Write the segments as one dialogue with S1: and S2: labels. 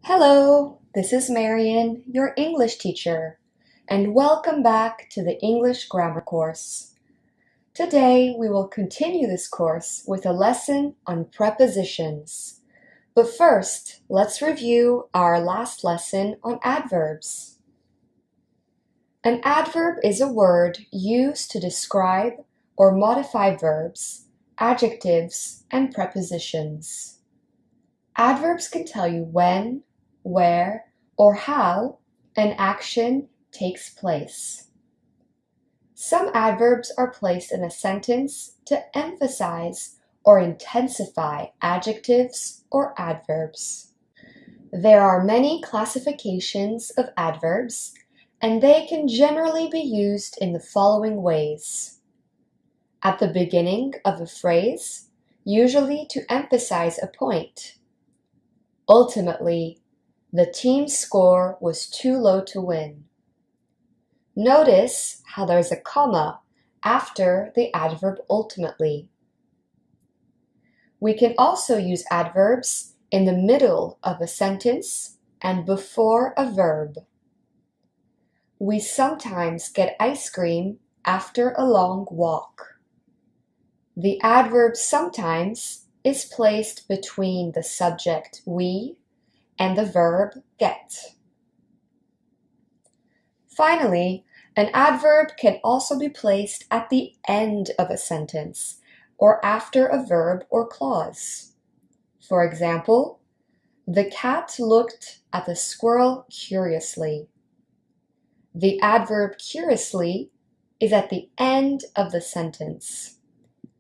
S1: Hello, this is Marian, your English teacher, and welcome back to the English Grammar course. Today we will continue this course with a lesson on prepositions. But first, let's review our last lesson on adverbs. An adverb is a word used to describe or modify verbs, adjectives, and prepositions. Adverbs can tell you when, where, or how an action takes place. Some adverbs are placed in a sentence to emphasize or intensify adjectives or adverbs. There are many classifications of adverbs, and they can generally be used in the following ways. At the beginning of a phrase, usually to emphasize a point. Ultimately, the team's score was too low to win. Notice how there's a comma after the adverb ultimately. We can also use adverbs in the middle of a sentence and before a verb. We sometimes get ice cream after a long walk. The adverb sometimes is placed between the subject we and the verb get. Finally, an adverb can also be placed at the end of a sentence or after a verb or clause. For example, the cat looked at the squirrel curiously. The adverb curiously is at the end of the sentence,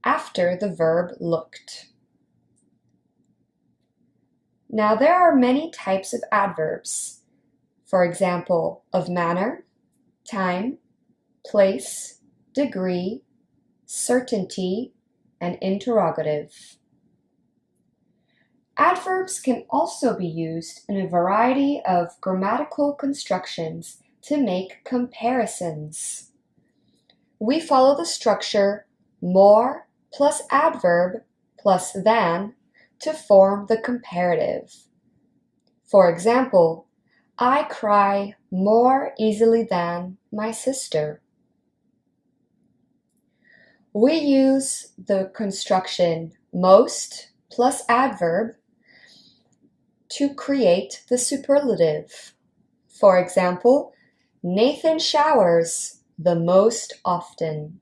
S1: after the verb looked. Now there are many types of adverbs, for example, of manner, time, place, degree, certainty, and interrogative. Adverbs can also be used in a variety of grammatical constructions to make comparisons. We follow the structure more plus adverb plus than to form the comparative. For example, I cry more easily than my sister. We use the construction most plus adverb to create the superlative. For example, Nathan showers the most often.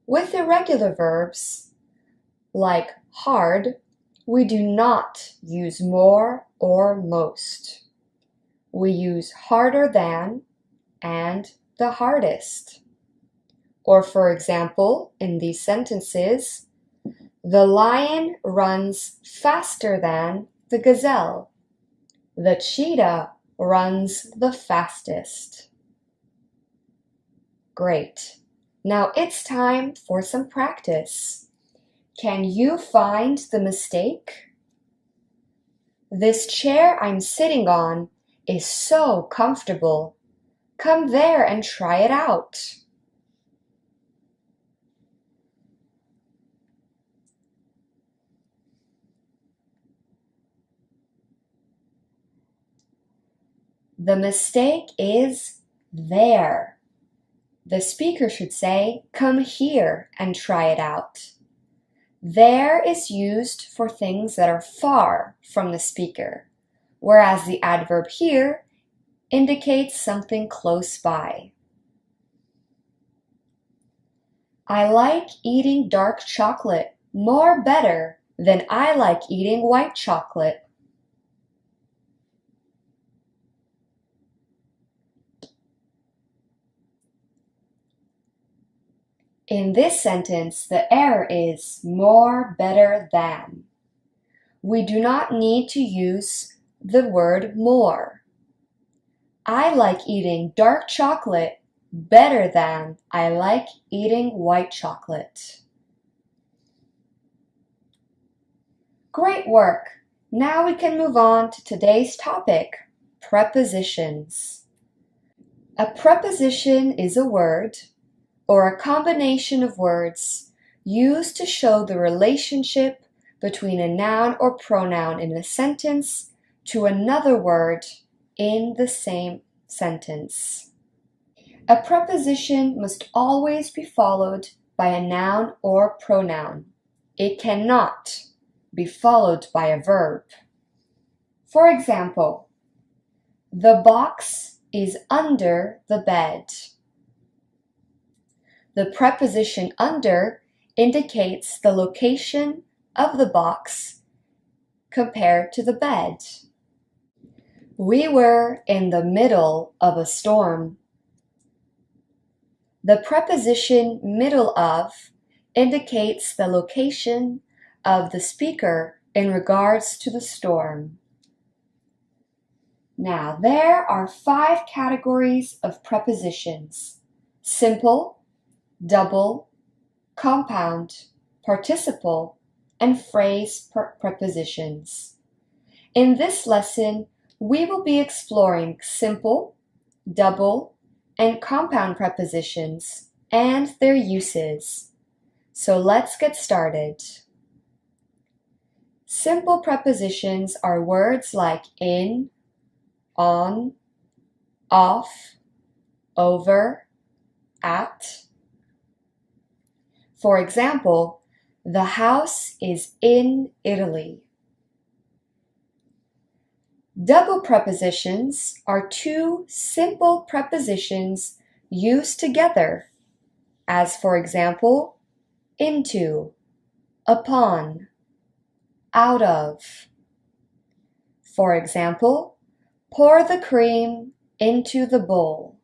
S1: With irregular verbs, like hard, we do not use more or most. We use harder than and the hardest. Or for example, in these sentences, the lion runs faster than the gazelle. The cheetah runs the fastest. Great. Now it's time for some practice. Can you find the mistake? This chair I'm sitting on is so comfortable. Come there and try it out. The mistake is there. The speaker should say, come here and try it out. There is used for things that are far from the speaker, whereas the adverb here indicates something close by. I like eating dark chocolate more better than I like eating white chocolate. In this sentence, the error is more better than. We do not need to use the word more. I like eating dark chocolate better than I like eating white chocolate. Great work! Now we can move on to today's topic, prepositions. A preposition is a word or a combination of words used to show the relationship between a noun or pronoun in a sentence to another word in the same sentence. A preposition must always be followed by a noun or pronoun. It cannot be followed by a verb. For example, the box is under the bed. The preposition under indicates the location of the box compared to the bed. We were in the middle of a storm. The preposition middle of indicates the location of the speaker in regards to the storm. Now, there are 5 categories of prepositions: simple, double, compound, participle, and phrase prepositions. In this lesson, we will be exploring simple, double, and compound prepositions and their uses. So let's get started. Simple prepositions are words like in, on, off, over, at. For example, the house is in Italy. Double prepositions are 2 simple prepositions used together, as for example, into, upon, out of. For example, pour the cream into the bowl.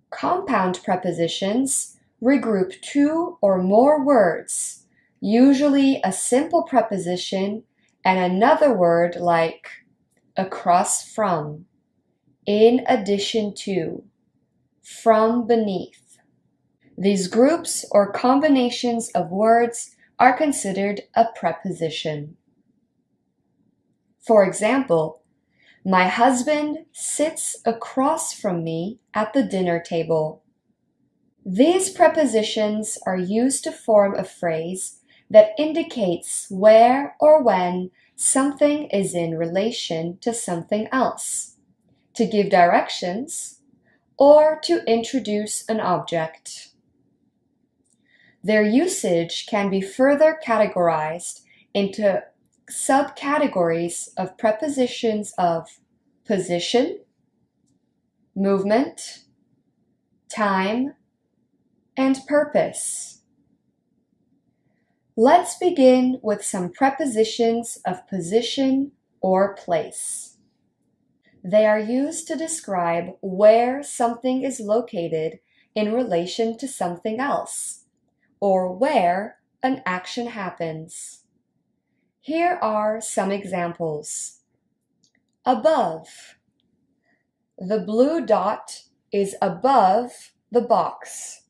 S1: Compound prepositions regroup 2 or more words, usually a simple preposition and another word like across from, in addition to, from beneath. These groups or combinations of words are considered a preposition. For example, my husband sits across from me at the dinner table. These prepositions are used to form a phrase that indicates where or when something is in relation to something else, to give directions, or to introduce an object. Their usage can be further categorized into subcategories of prepositions of position, movement, time, and purpose. Let's begin with some prepositions of position or place. They are used to describe where something is located in relation to something else, or where an action happens. Here are some examples. Above. The blue dot is above the box.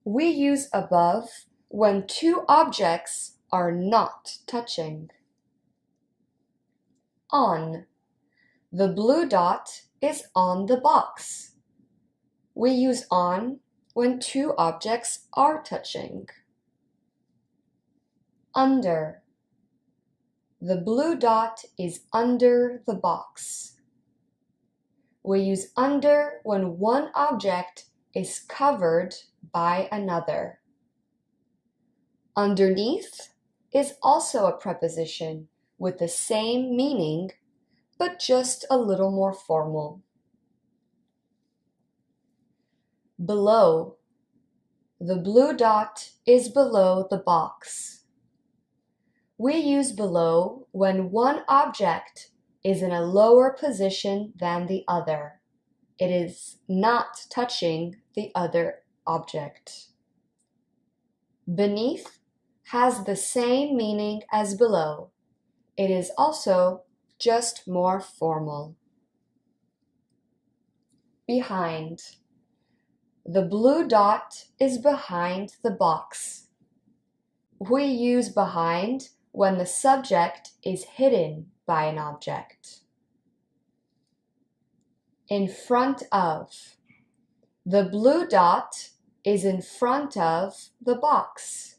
S1: We use above when 2 objects are not touching. On. The blue dot is on the box. We use on when 2 objects are touching. Under. The blue dot is under the box. We use under when one object is covered by another. Underneath is also a preposition with the same meaning, but just a little more formal. Below. The blue dot is below the box. We use below when one object is in a lower position than the other. It is not touching the other object. Beneath has the same meaning as below. It is also just more formal. Behind. The blue dot is behind the box. We use behind when the subject is hidden by an object. In front of. The blue dot is in front of the box.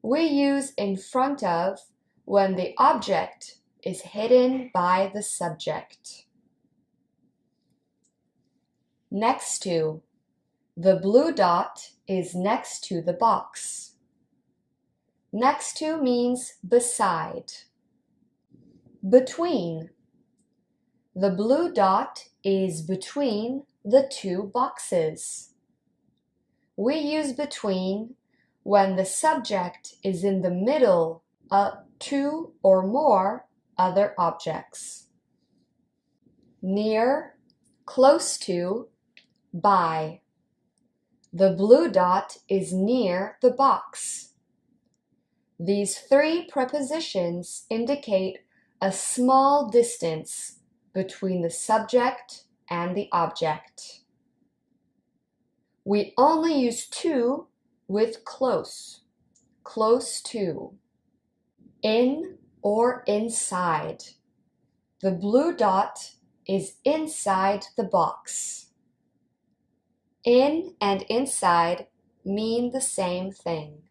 S1: we use in front of when the object is hidden by the subject. Next to. The blue dot is next to the box. Next to means beside. Between. The blue dot is between the two boxes. We use between when the subject is in the middle of two or more other objects. Near, close to, by. The blue dot is near the box. These three prepositions indicate a small distance between the subject and the object. We only use to with close, close to. In or inside. The blue dot is inside the box. In and inside mean the same thing.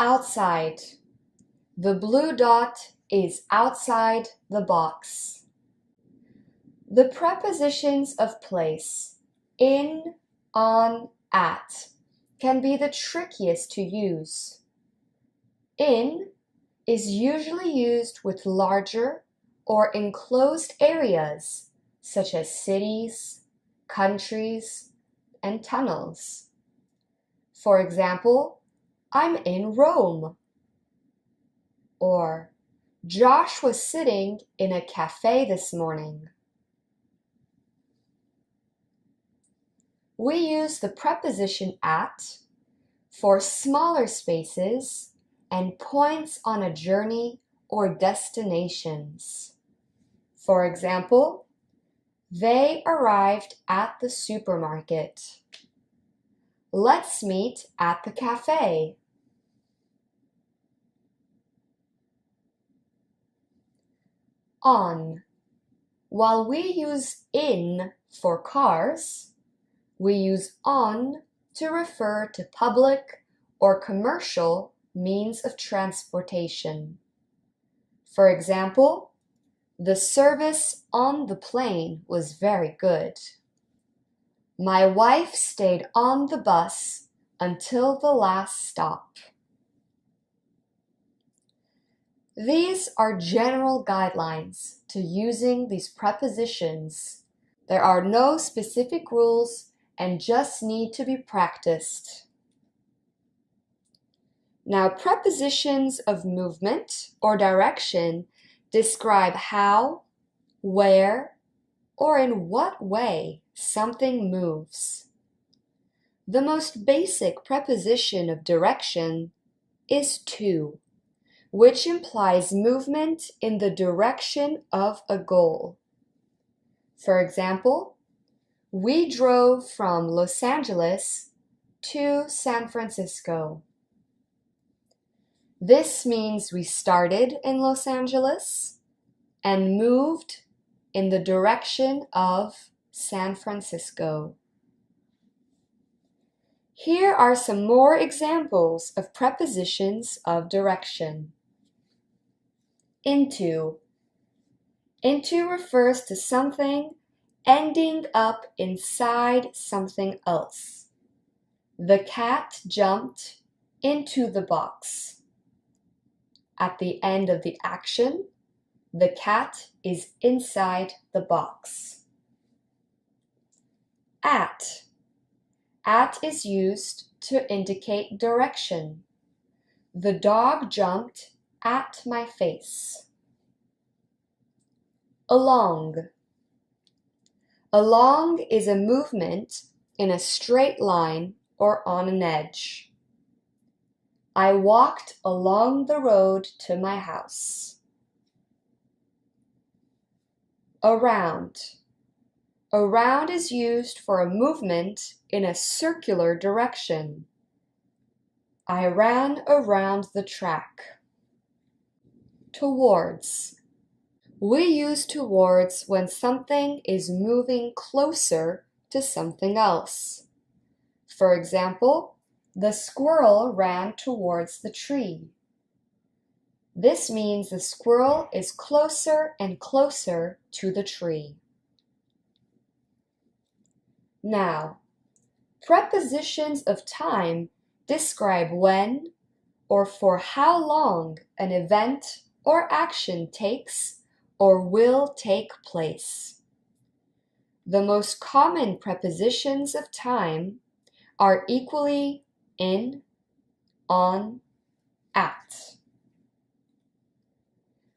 S1: Outside. The blue dot is outside the box. The prepositions of place, in, on, at, can be the trickiest to use. In is usually used with larger or enclosed areas, such as cities, countries, and tunnels. For example, I'm in Rome. Or, Josh was sitting in a cafe this morning. We use the preposition at for smaller spaces and points on a journey or destinations. For example, they arrived at the supermarket. Let's meet at the cafe. On. While we use in for cars, we use on to refer to public or commercial means of transportation. For example, the service on the plane was very good. My wife stayed on the bus until the last stop. These are general guidelines to using these prepositions. There are no specific rules and just need to be practiced. Now, prepositions of movement or direction describe how, where, or in what way something moves. The most basic preposition of direction is to, which implies movement in the direction of a goal. For example, we drove from Los Angeles to San Francisco. This means we started in Los Angeles and moved in the direction of San Francisco. Here are some more examples of prepositions of direction. Into. Into refers to something ending up inside something else. The cat jumped into the box. At the end of the action, the cat is inside the box. At. At is used to indicate direction. The dog jumped at my face. Along. Along is a movement in a straight line or on an edge. I walked along the road to my house. Around. Around is used for a movement in a circular direction. I ran around the track. Towards. We use towards when something is moving closer to something else. For example, The squirrel ran towards the tree. This means the squirrel is closer and closer to the tree. Now, prepositions of time describe when or for how long an event or action takes or will take place. The most common prepositions of time are equally in, on, at.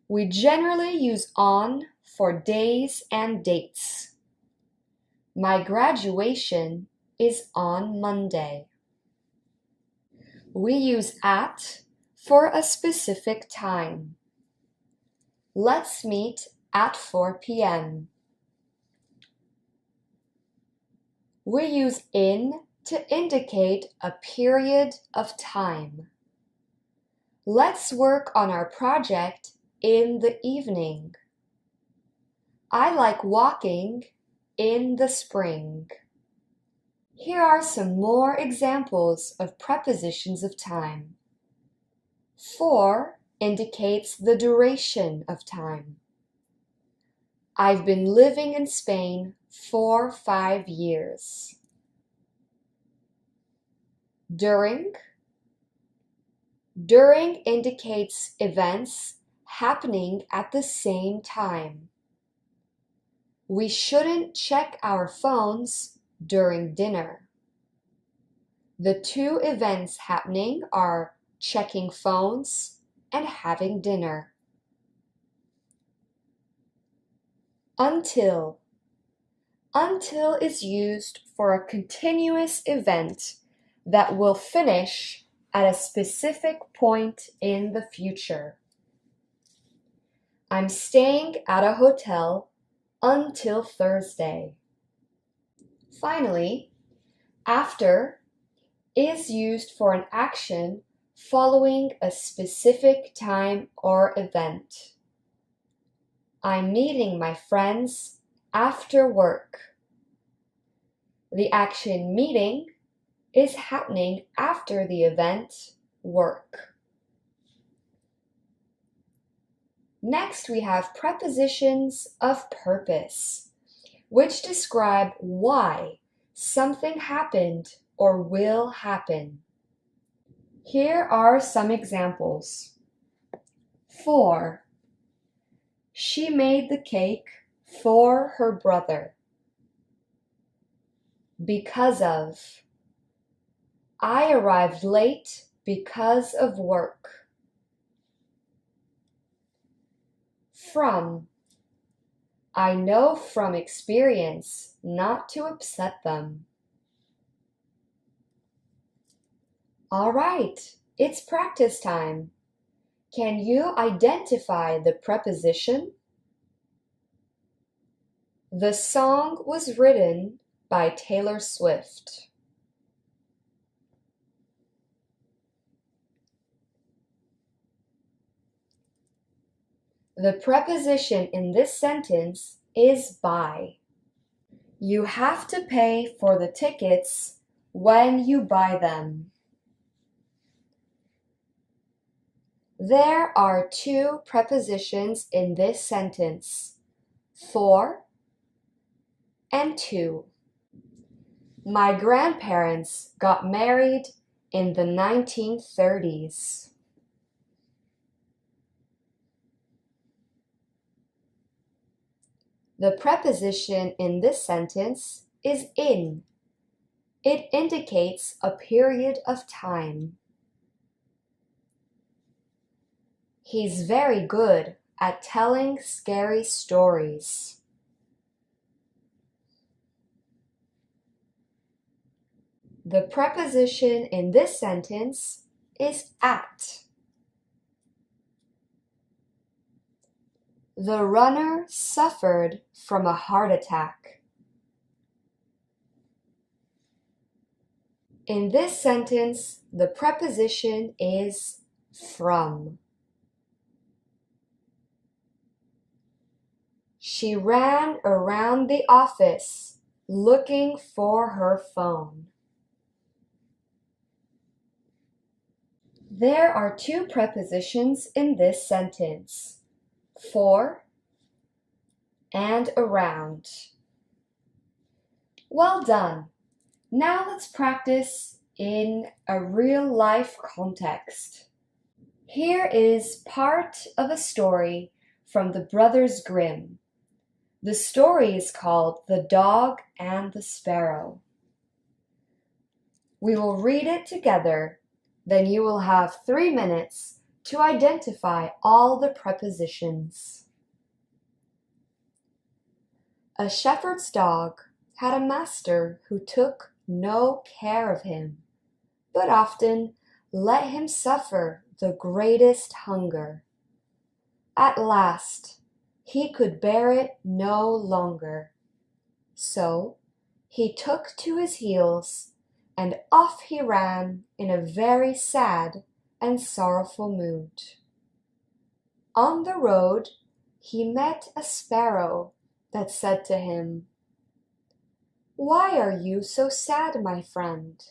S1: We generally use on for days and dates. My graduation is on Monday. We use at for a specific time. Let's meet at 4 p.m. We use in to indicate a period of time. Let's work on our project in the evening. I like walking in the spring. Here are some more examples of prepositions of time. For indicates the duration of time. I've been living in Spain for 5 years. During indicates events happening at the same time. We shouldn't check our phones during dinner. The two events happening are checking phones and having dinner. Until is used for a continuous event that will finish at a specific point in the future. I'm staying at a hotel until Thursday. Finally, after is used for an action following a specific time or event. I'm meeting my friends after work. The action meeting is happening after the event work. Next, we have prepositions of purpose, which describe why something happened or will happen. Here are some examples. For, she made the cake for her brother. Because of, I arrived late because of work. From, I know from experience not to upset them. All right, it's practice time. Can you identify the preposition? The song was written by Taylor Swift. The preposition in this sentence is by. You have to pay for the tickets when you buy them. There are two prepositions in this sentence, for and to. My grandparents got married in the 1930s. The preposition in this sentence is in. It indicates a period of time. He's very good at telling scary stories. The preposition in this sentence is at. The runner suffered from a heart attack. In this sentence, the preposition is from. She ran around the office looking for her phone. There are two prepositions in this sentence, for and around. Well done. Now let's practice in a real-life context. Here is part of a story from the Brothers Grimm. The story is called The Dog and the Sparrow. We will read it together, then you will have 3 minutes to identify all the prepositions. A shepherd's dog had a master who took no care of him, but often let him suffer the greatest hunger. At last, he could bear it no longer. So he took to his heels, and off he ran in a very sad and sorrowful mood. On the road he met a sparrow that said to him, "Why are you so sad, my friend?"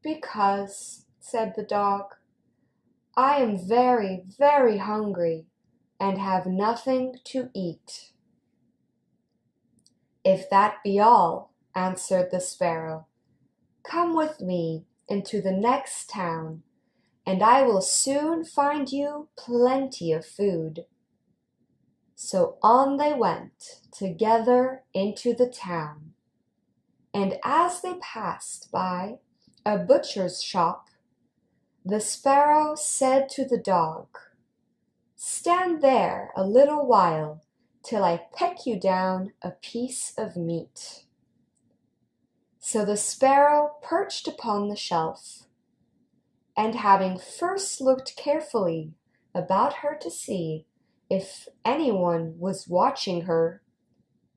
S1: "Because," said the dog, "I am very, very hungry and have nothing to eat." "If that be all," answered the sparrow, "come with me into the next town, and I will soon find you plenty of food." So on they went together into the town, and as they passed by a butcher's shop, the sparrow said to the dog, "Stand there a little while till I peck you down a piece of meat." So the sparrow perched upon the shelf, and having first looked carefully about her to see if anyone was watching her,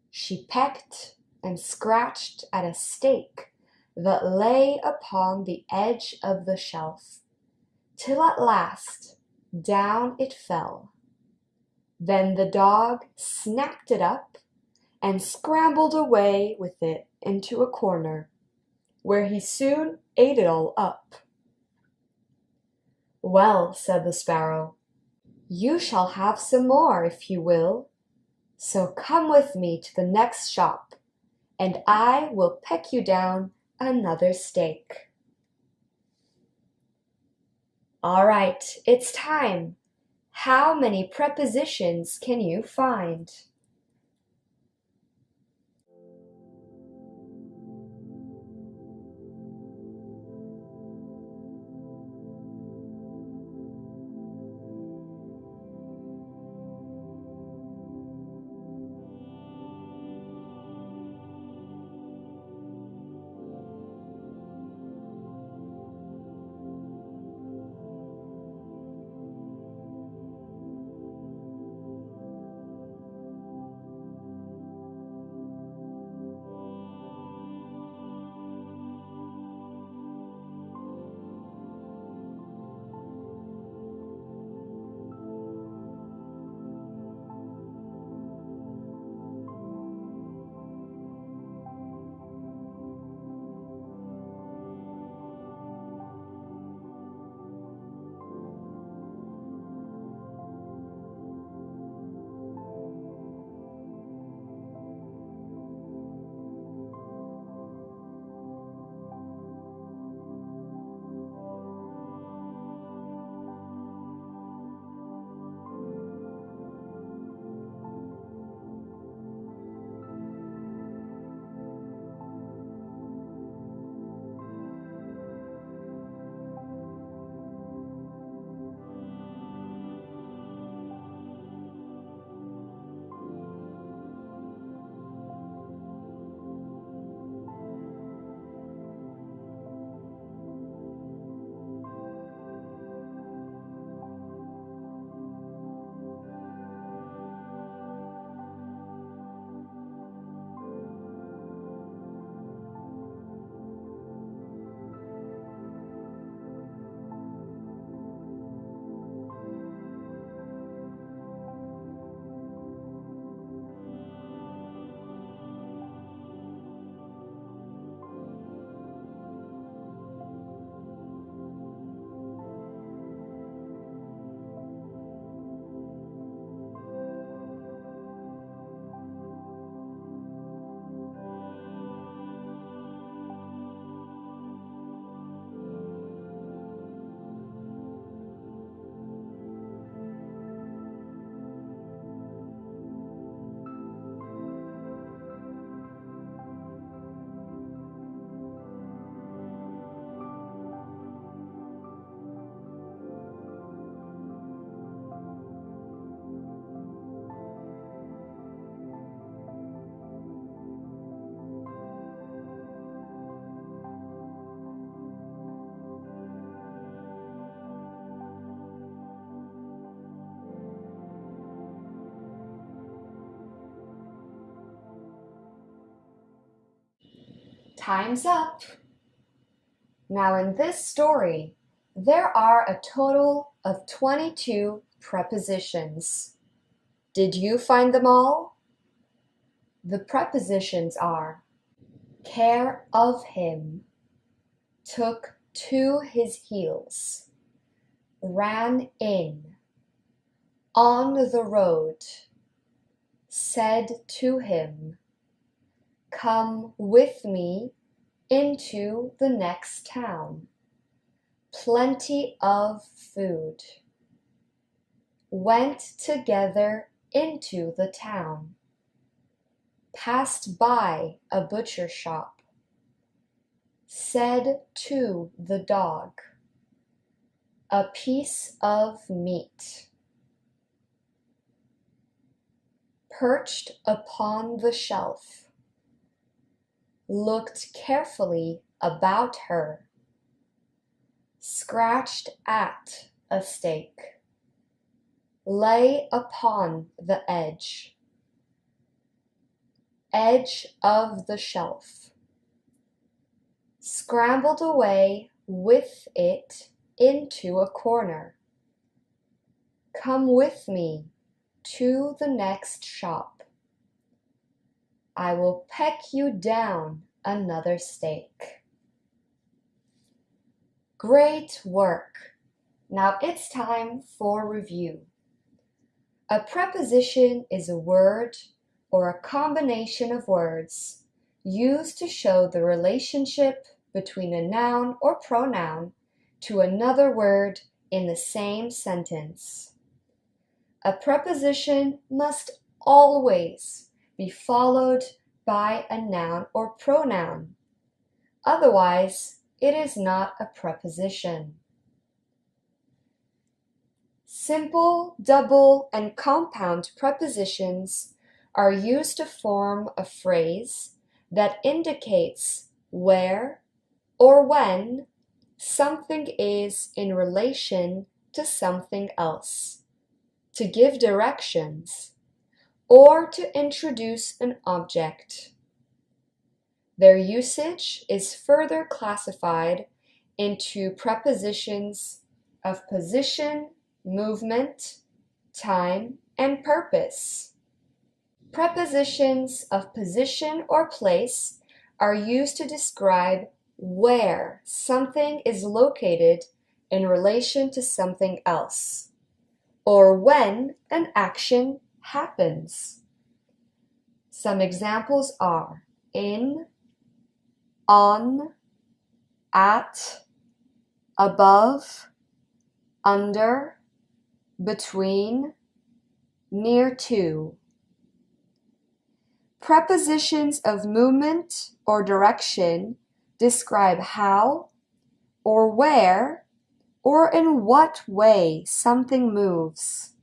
S1: she pecked and scratched at a steak that lay upon the edge of the shelf, till at last down it fell. Then the dog snapped it up and scrambled away with it into a corner, where he soon ate it all up. "Well," said the sparrow, "you shall have some more if you will. So come with me to the next shop, and I will peck you down another steak." All right, it's time. How many prepositions can you find? Time's up! Now in this story, there are a total of 22 prepositions. Did you find them all? The prepositions are care of him, took to his heels, ran in, on the road, said to him, come with me into the next town, plenty of food, went together into the town, passed by a butcher shop, said to the dog, a piece of meat, perched upon the shelf, looked carefully about her, scratched at a steak, lay upon the edge of the shelf, scrambled away with it into a corner, come with me to the next shop, I will peck you down another steak. Great work! Now it's time for review. A preposition is a word or a combination of words used to show the relationship between a noun or pronoun to another word in the same sentence. A preposition must always be followed by a noun or pronoun. Otherwise, it is not a preposition. Simple, double, and compound prepositions are used to form a phrase that indicates where or when something is in relation to something else, to give directions, or to introduce an object. Their usage is further classified into prepositions of position, movement, time, and purpose. Prepositions of position or place are used to describe where something is located in relation to something else, or when an action happens. Some examples are in, on, at, above, under, between, near to. Prepositions of movement or direction describe how or where or in what way something moves.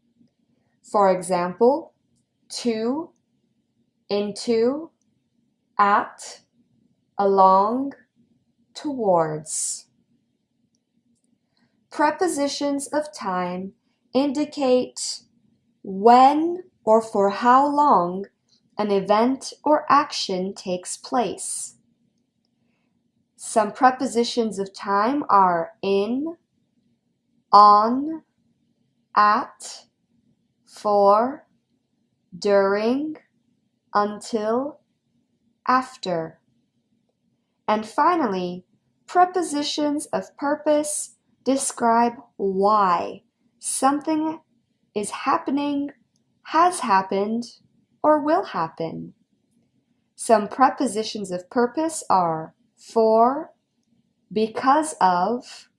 S1: For example, to, into, at, along, towards. Prepositions of time indicate when or for how long an event or action takes place. Some prepositions of time are in, on, at, for, during, until, after. And finally, prepositions of purpose describe why something is happening, has happened, or will happen. Some prepositions of purpose are for, because of,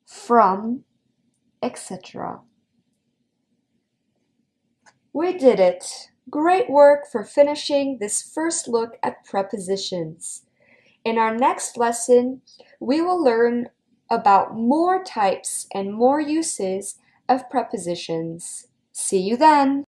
S1: from, etc. We did it! Great work for finishing this first look at prepositions. In our next lesson, we will learn about more types and more uses of prepositions. See you then!